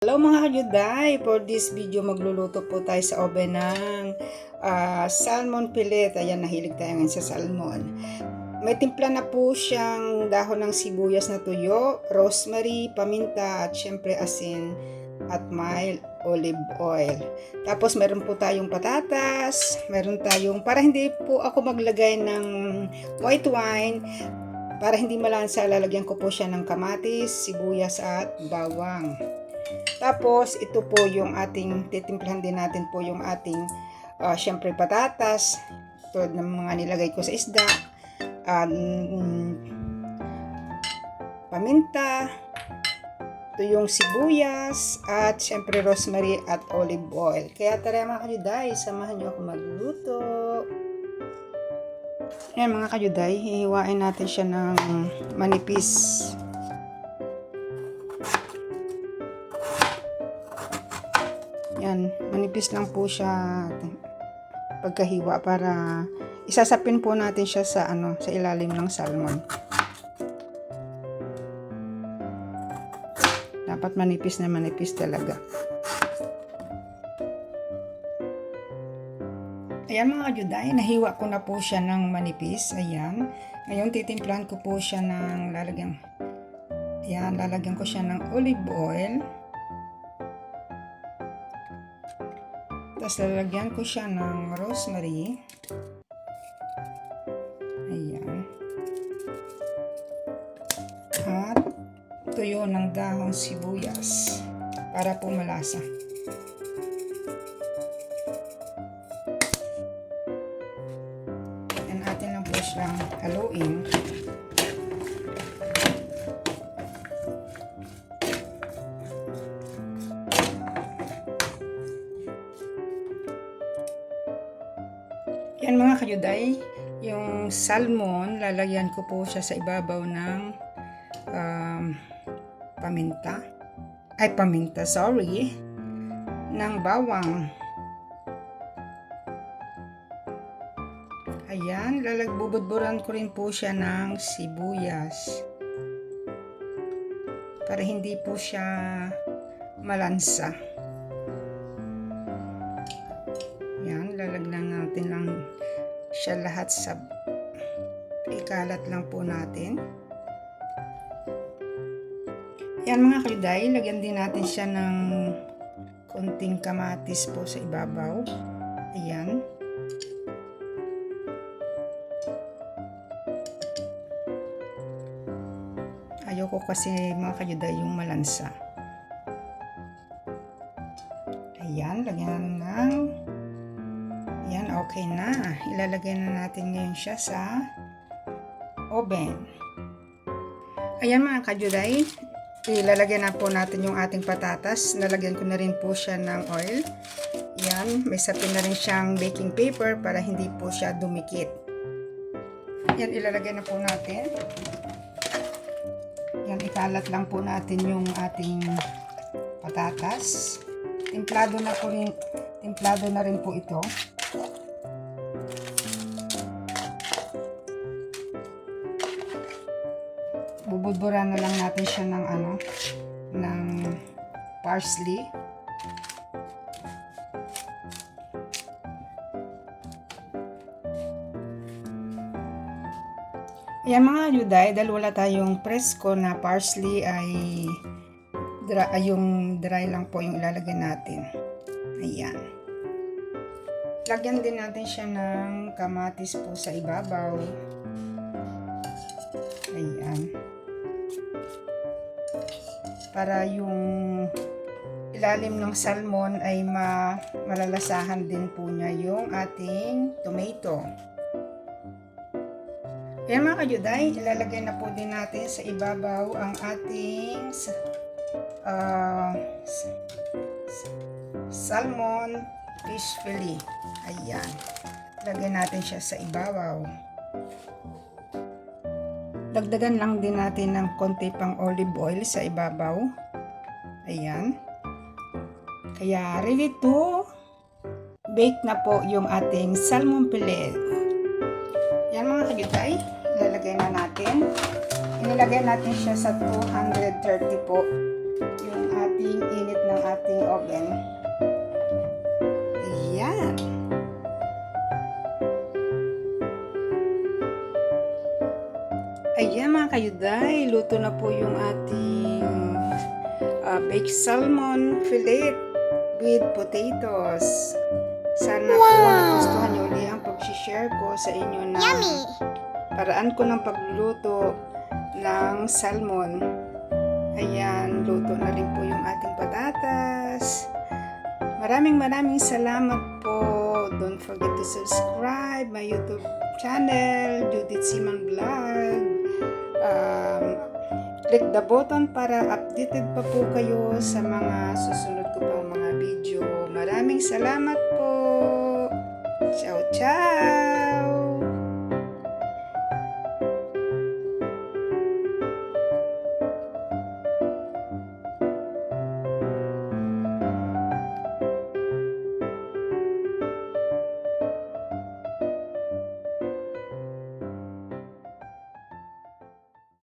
Hello mga kajuday! For this video, magluluto po tayo sa oven ng salmon fillet. Ayan, nahilig tayo ngayon sa salmon. May timpla na po siyang dahon ng sibuyas na tuyo, rosemary, paminta, at syempre asin at mild olive oil. Tapos meron po tayong patatas, meron tayong, para hindi po ako maglagay ng white wine, para hindi malansa, lalagyan ko po siya ng kamatis, sibuyas at bawang. Tapos, ito po yung ating, titimplahan din natin po yung ating, syempre patatas, tulad ng mga nilagay ko sa isda, paminta, ito yung sibuyas, at syempre rosemary at olive oil. Kaya tara mga kajuday, samahan nyo ako magluto. Ayan mga kajuday, hihiwain natin siya ng manipis. Yan, manipis lang po siya pagkahiwa para isasapin po natin siya sa sa ilalim ng salmon. Dapat manipis na manipis talaga. Ayan mga kajuday, nahiwa ko na po siya ng manipis. Ayan. Ngayon titimplahan ko po siya ng lalagyan ko siya ng olive oil. Tapos lalagyan ko siya ng rosemary. Ayan. At tuyo ng dahon sibuyas para po malasa. Yan, atin lang po siyang haluin. Yan mga kajuday, yung salmon, lalagyan ko po siya sa ibabaw ng ng bawang. Ayan, bubudburan ko rin po siya ng sibuyas para hindi po siya malansa. Yan, lalagyan natin lang siya lahat sa ikalat lang po natin. Yan mga kajuday, lagyan din natin siya ng konting kamatis po sa ibabaw. Ayan. Ayoko kasi mga kajuday yung malansa. Ayan, lagyan ng yan, okay na. Ilalagay na natin ngayon siya sa oven. Ayan mga kajuday, ilalagay na po natin yung ating patatas. Nalagyan ko na rin po siya ng oil. Yan, may sapin na rin siyang baking paper para hindi po siya dumikit. Yan, ilalagay na po natin. Yan, ikalat lang po natin yung ating patatas. Templado na rin po ito. Bubudburan na lang natin siya ng parsley. Ayan mga kajuday, dahil wala tayong presko na parsley ay yung dry lang po yung ilalagay natin. Ayan. Lagyan din natin siya ng kamatis po sa ibabaw. Ayan. Para yung ilalim ng salmon ay malalasahan din po niya yung ating tomato. Ayan mga kajuday, ilalagay na po din natin sa ibabaw ang ating salmon fish fillet. Ayan. Lagyan natin siya sa ibabaw. Dagdagan lang din natin ng konti pang olive oil sa ibabaw. Ayan. Kaya ready to bake na po yung ating salmon fillet. Yan mga kajuday, ilalagay na natin. Inilagay natin siya sa 230 po yung ating ating init ng ating oven. Ayan. Ayan mga kayuday, luto na po yung ating baked salmon fillet with potatoes. Sana po nagustuhan niyo ulit ang pag-share ko sa inyo na paraan ko ng pagluluto ng salmon. Ayan, luto na rin po yung ating patatas. Maraming salamat po. Don't forget to subscribe my YouTube channel, Judith Siman Vlog. Click the button para updated pa po kayo sa mga susunod ko pang mga video. Maraming salamat po. Ciao, ciao!